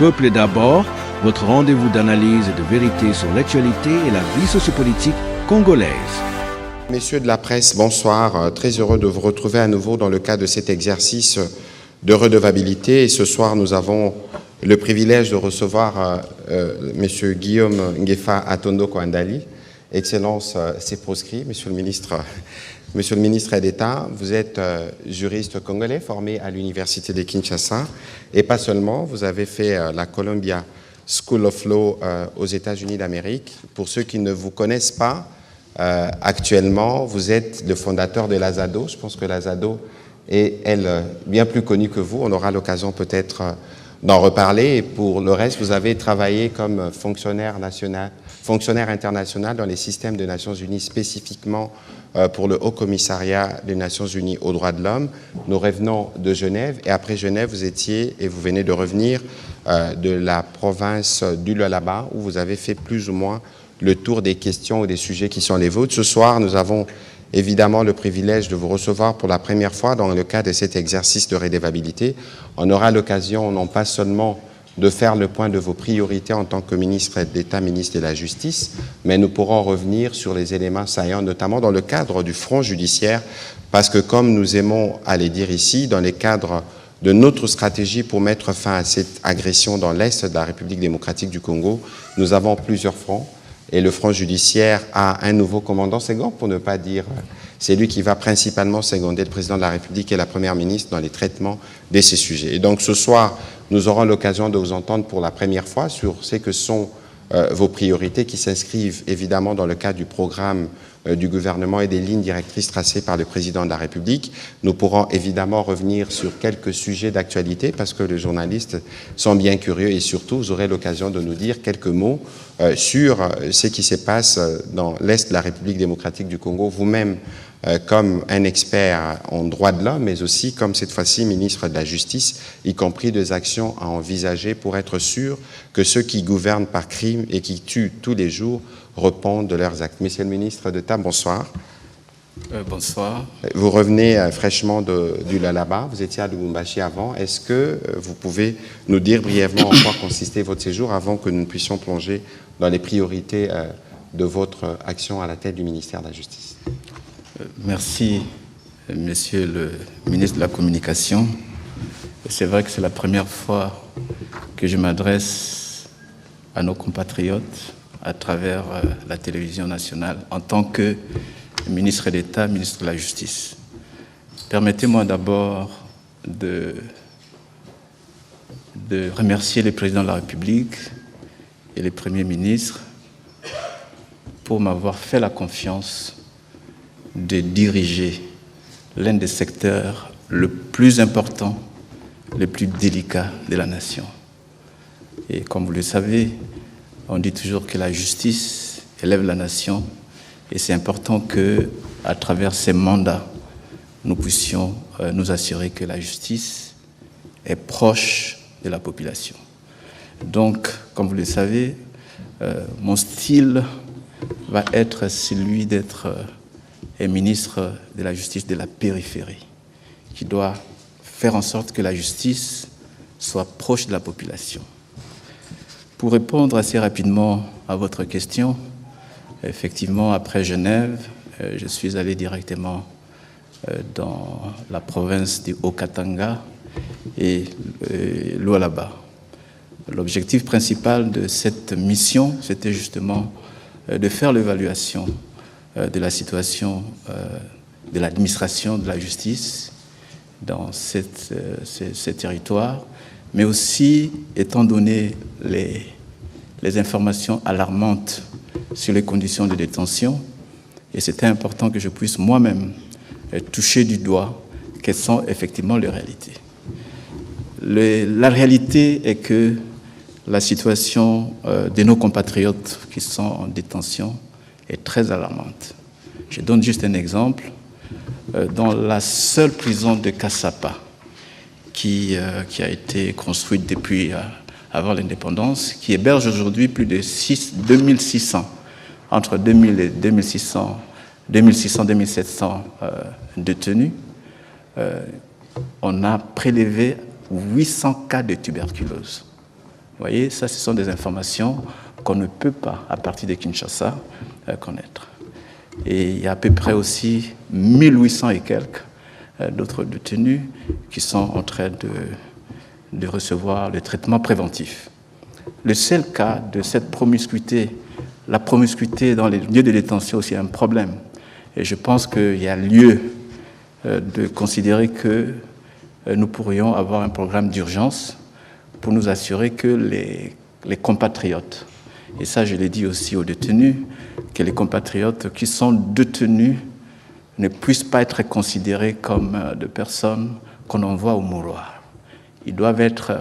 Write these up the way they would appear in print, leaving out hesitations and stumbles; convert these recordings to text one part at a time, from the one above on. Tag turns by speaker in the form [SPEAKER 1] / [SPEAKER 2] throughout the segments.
[SPEAKER 1] peuple est d'abord, votre rendez-vous d'analyse et de vérité sur l'actualité et la vie sociopolitique congolaise.
[SPEAKER 2] Messieurs de la presse, bonsoir. Très heureux de vous retrouver à nouveau dans le cadre de cet exercice de redevabilité. Et ce soir, nous avons le privilège de recevoir Monsieur Guillaume Ngefa Atondo Andali. Excellence, c'est proscrit, Monsieur le ministre d'État. Vous êtes juriste congolais formé à l'Université de Kinshasa. Et pas seulement, vous avez fait la Columbia School of Law aux États-Unis d'Amérique. Pour ceux qui ne vous connaissent pas, actuellement, vous êtes le fondateur de l'Azado. Je pense que l'Azado est, elle, bien plus connue que vous. On aura l'occasion peut-être d'en reparler. Et pour le reste, vous avez travaillé comme fonctionnaire international dans les systèmes des Nations Unies, spécifiquement pour le Haut Commissariat des Nations Unies aux droits de l'homme. Nous revenons de Genève. Et après Genève, vous étiez, et vous venez de revenir, de la province du Lualaba, où vous avez fait plus ou moins le tour des questions ou des sujets qui sont les vôtres. Ce soir, nous avons évidemment le privilège de vous recevoir pour la première fois dans le cadre de cet exercice de redevabilité. On aura l'occasion non pas seulement de faire le point de vos priorités en tant que ministre d'État, ministre de la Justice, mais nous pourrons revenir sur les éléments saillants, notamment dans le cadre du front judiciaire, parce que comme nous aimons à le dire ici, dans les cadres de notre stratégie pour mettre fin à cette agression dans l'Est de la République démocratique du Congo, nous avons plusieurs fronts. Et le front judiciaire a un nouveau commandant second, pour ne pas dire, c'est lui qui va principalement seconder le président de la République et la première ministre dans les traitements de ces sujets. Et donc ce soir, nous aurons l'occasion de vous entendre pour la première fois sur ce que sont vos priorités qui s'inscrivent évidemment dans le cadre du programme du gouvernement et des lignes directrices tracées par le président de la République. Nous pourrons évidemment revenir sur quelques sujets d'actualité parce que les journalistes sont bien curieux et surtout vous aurez l'occasion de nous dire quelques mots sur ce qui se passe dans l'Est de la République démocratique du Congo, vous-même comme un expert en droits de l'homme, mais aussi comme cette fois-ci ministre de la Justice, y compris des actions à envisager pour être sûr que ceux qui gouvernent par crime et qui tuent tous les jours répondent de leurs actes. Monsieur le ministre d'État, bonsoir.
[SPEAKER 3] Bonsoir.
[SPEAKER 2] Vous revenez fraîchement du Lualaba, vous étiez à Lubumbashi avant. Est-ce que vous pouvez nous dire brièvement en quoi consistait votre séjour avant que nous ne puissions plonger dans les priorités de votre action à la tête du ministère de la Justice?
[SPEAKER 3] Merci, Monsieur le ministre de la Communication. C'est vrai que c'est la première fois que je m'adresse à nos compatriotes à travers la télévision nationale en tant que ministre d'État, ministre de la Justice. Permettez-moi d'abord de remercier le président de la République et les premiers ministres pour m'avoir fait la confiance de diriger l'un des secteurs le plus important, le plus délicat de la nation. Et comme vous le savez, on dit toujours que la justice élève la nation et c'est important qu'à travers ces mandats, nous puissions nous assurer que la justice est proche de la population. Donc, comme vous le savez, mon style va être celui d'être un ministre de la justice de la périphérie, qui doit faire en sorte que la justice soit proche de la population. Pour répondre assez rapidement à votre question, effectivement, après Genève, je suis allé directement dans la province du Haut-Katanga et Lualaba. L'objectif principal de cette mission, c'était justement de faire l'évaluation de la situation de l'administration de la justice dans ces territoires, mais aussi, étant donné les informations alarmantes sur les conditions de détention, et c'était important que je puisse moi-même toucher du doigt quelles sont effectivement les réalités. La réalité est que la situation de nos compatriotes qui sont en détention est très alarmante. Je donne juste un exemple. Dans la seule prison de Kassapa, qui a été construite depuis avant l'indépendance, qui héberge aujourd'hui plus de 2600, entre 2000 et 2700 détenus, on a prélevé 800 cas de tuberculose. voyez, ça, ce sont des informations qu'on ne peut pas, à partir de Kinshasa, connaître. Et il y a à peu près aussi 1800 et quelques d'autres détenus qui sont en train de recevoir le traitement préventif. Le seul cas de cette promiscuité, la promiscuité dans les lieux de détention aussi est un problème. Et je pense qu'il y a lieu de considérer que nous pourrions avoir un programme d'urgence pour nous assurer que les compatriotes, et ça je l'ai dit aussi aux détenus, que les compatriotes qui sont détenus ne puissent pas être considérés comme des personnes qu'on envoie au mouroir. Ils doivent être,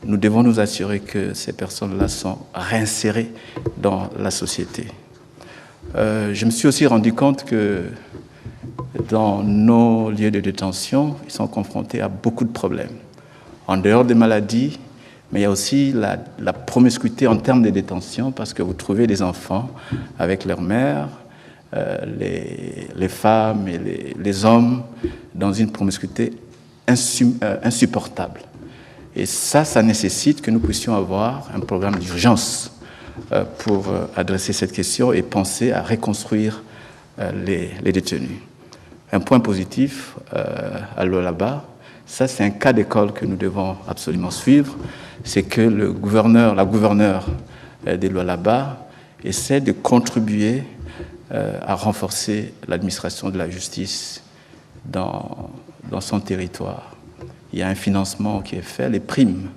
[SPEAKER 3] nous devons nous assurer que ces personnes-là sont réinsérées dans la société. Je me suis aussi rendu compte que dans nos lieux de détention, ils sont confrontés à beaucoup de problèmes. En dehors des maladies, mais il y a aussi la promiscuité en termes de détention, parce que vous trouvez des enfants avec leur mère, les femmes et les hommes dans une promiscuité insupportable. Et ça nécessite que nous puissions avoir un programme d'urgence pour adresser cette question et penser à reconstruire les détenus. Un point positif à Lualaba, ça c'est un cas d'école que nous devons absolument suivre, c'est que la gouverneure de Lualaba essaie de contribuer à renforcer l'administration de la justice dans son territoire. Il y a un financement qui est fait, les primes.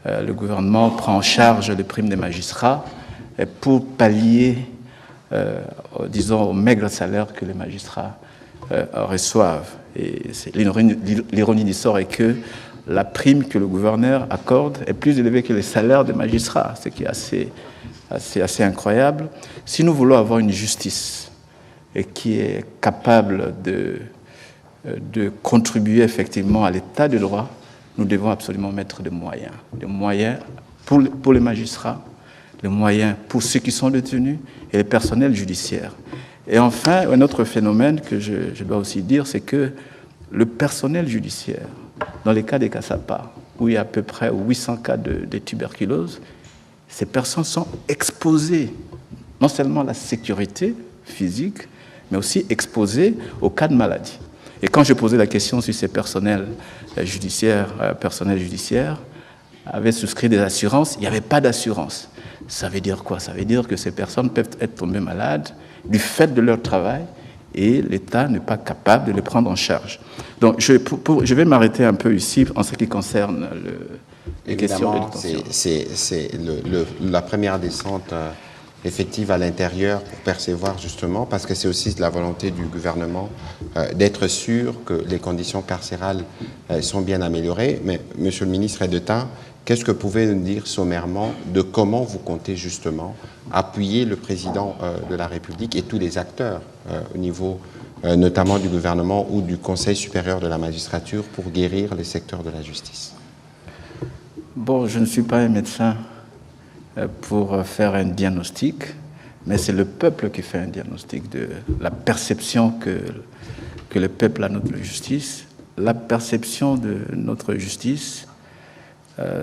[SPEAKER 3] Le gouvernement prend en charge les primes des magistrats pour pallier, disons, au maigre salaire que les magistrats reçoivent. Et l'ironie du sort est que la prime que le gouverneur accorde est plus élevée que les salaires des magistrats, ce qui est assez incroyable. Si nous voulons avoir une justice qui est capable de contribuer effectivement à l'état de droit, nous devons absolument mettre des moyens pour les magistrats, des moyens pour ceux qui sont détenus et les personnels judiciaires. Et enfin, un autre phénomène que je dois aussi dire, c'est que le personnel judiciaire, dans les cas des Kassapa, où il y a à peu près 800 cas de tuberculose, ces personnes sont exposées non seulement à la sécurité physique, mais aussi exposées aux cas de maladie. Et quand je posais la question sur ces personnels judiciaires avaient souscrit des assurances, il n'y avait pas d'assurance. Ça veut dire quoi? Ça veut dire que ces personnes peuvent être tombées malades du fait de leur travail et l'État n'est pas capable de les prendre en charge. Donc je vais m'arrêter un peu ici en ce qui concerne les questions de détention.
[SPEAKER 2] C'est la première descente effective à l'intérieur pour percevoir justement, parce que c'est aussi de la volonté du gouvernement d'être sûr que les conditions carcérales sont bien améliorées. Mais Monsieur le ministre Edeta, qu'est-ce que vous pouvez nous dire sommairement de comment vous comptez justement appuyer le président de la République et tous les acteurs au niveau notamment du gouvernement ou du Conseil supérieur de la magistrature pour guérir les secteurs de la justice?
[SPEAKER 3] Bon, je ne suis pas un médecin pour faire un diagnostic, mais c'est le peuple qui fait un diagnostic de la perception que le peuple a de notre justice. La perception de notre justice,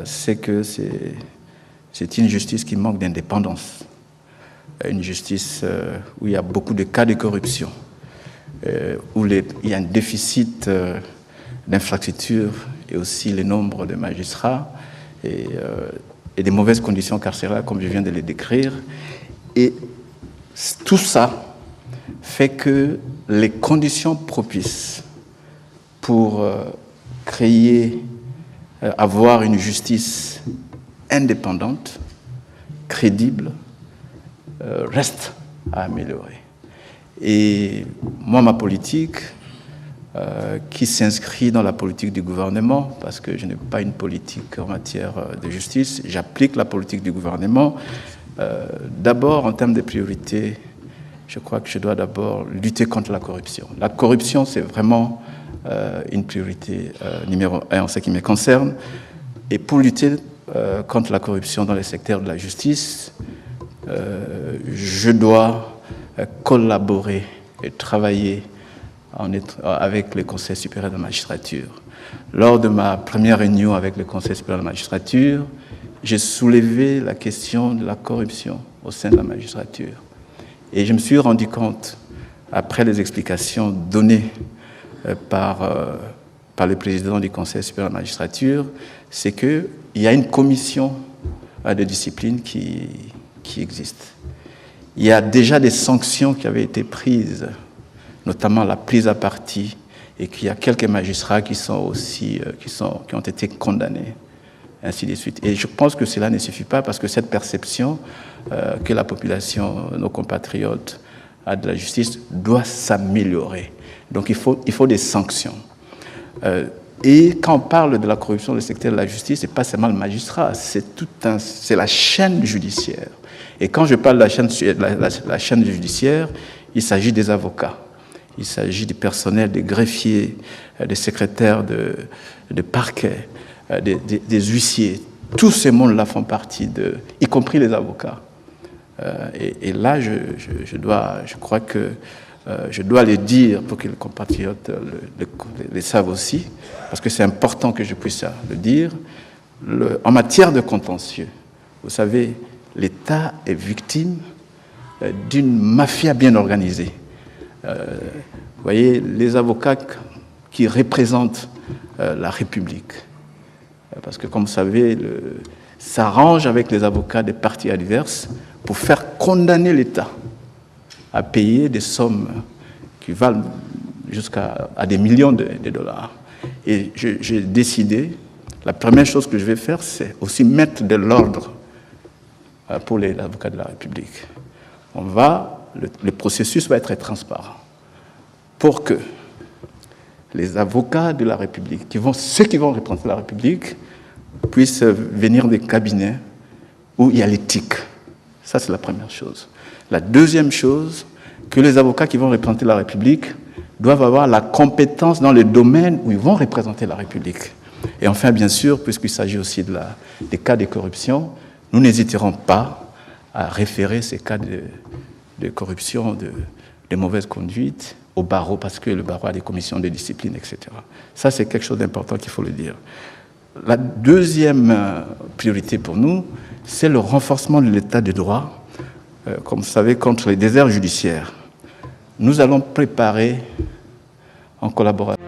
[SPEAKER 3] c'est que c'est une justice qui manque d'indépendance, une justice où il y a beaucoup de cas de corruption, où il y a un déficit d'infrastructures et aussi le nombre de magistrats et des mauvaises conditions carcérales, comme je viens de les décrire. Et tout ça fait que les conditions propices pour avoir une justice indépendante, crédible, restent à améliorer. Et moi, ma politique, qui s'inscrit dans la politique du gouvernement, parce que je n'ai pas une politique en matière de justice, j'applique la politique du gouvernement. D'abord, en termes de priorité, je crois que je dois d'abord lutter contre la corruption. La corruption, c'est vraiment une priorité numéro 1 en ce qui me concerne. Et pour lutter contre la corruption dans les secteurs de la justice, je dois collaborer et travailler avec le Conseil supérieur de la magistrature. Lors de ma première réunion avec le Conseil supérieur de la magistrature, j'ai soulevé la question de la corruption au sein de la magistrature. Et je me suis rendu compte, après les explications données par le président du Conseil supérieur de la magistrature, c'est qu'il y a une commission de discipline qui existe. Il y a déjà des sanctions qui avaient été prises, notamment la prise à partie, et qu'il y a quelques magistrats qui ont été condamnés, ainsi de suite. Et je pense que cela ne suffit pas parce que cette perception que la population, nos compatriotes, a de la justice doit s'améliorer. Donc il faut des sanctions. Et quand on parle de la corruption dans le secteur de la justice, ce n'est pas seulement le magistrat, c'est la chaîne judiciaire. Et quand je parle de la chaîne judiciaire, il s'agit des avocats, il s'agit du personnel, des greffiers, des secrétaires de parquet, des huissiers. Tous ces mondes-là font partie y compris les avocats. Et là, je crois que je dois le dire pour que les compatriotes le savent aussi, parce que c'est important que je puisse le dire. En matière de contentieux, vous savez, l'État est victime d'une mafia bien organisée. Vous voyez, les avocats qui représentent la République, parce que comme vous savez, s'arrangent avec les avocats des partis adverses pour faire condamner l'État à payer des sommes qui valent jusqu'à des millions de dollars. Et j'ai décidé, la première chose que je vais faire, c'est aussi mettre de l'ordre pour les avocats de la République. Le processus va être transparent pour que les avocats de la République, ceux qui vont représenter la République, puissent venir des cabinets où il y a l'éthique. Ça, c'est la première chose. La deuxième chose, que les avocats qui vont représenter la République doivent avoir la compétence dans le domaine où ils vont représenter la République. Et enfin, bien sûr, puisqu'il s'agit aussi des cas de corruption, nous n'hésiterons pas à référer ces cas de corruption, de mauvaise conduite au barreau, parce que le barreau a des commissions de discipline, etc. Ça, c'est quelque chose d'important qu'il faut le dire. La deuxième priorité pour nous, c'est le renforcement de l'état de droit, comme vous savez, contre les déserts judiciaires. Nous allons préparer en collaboration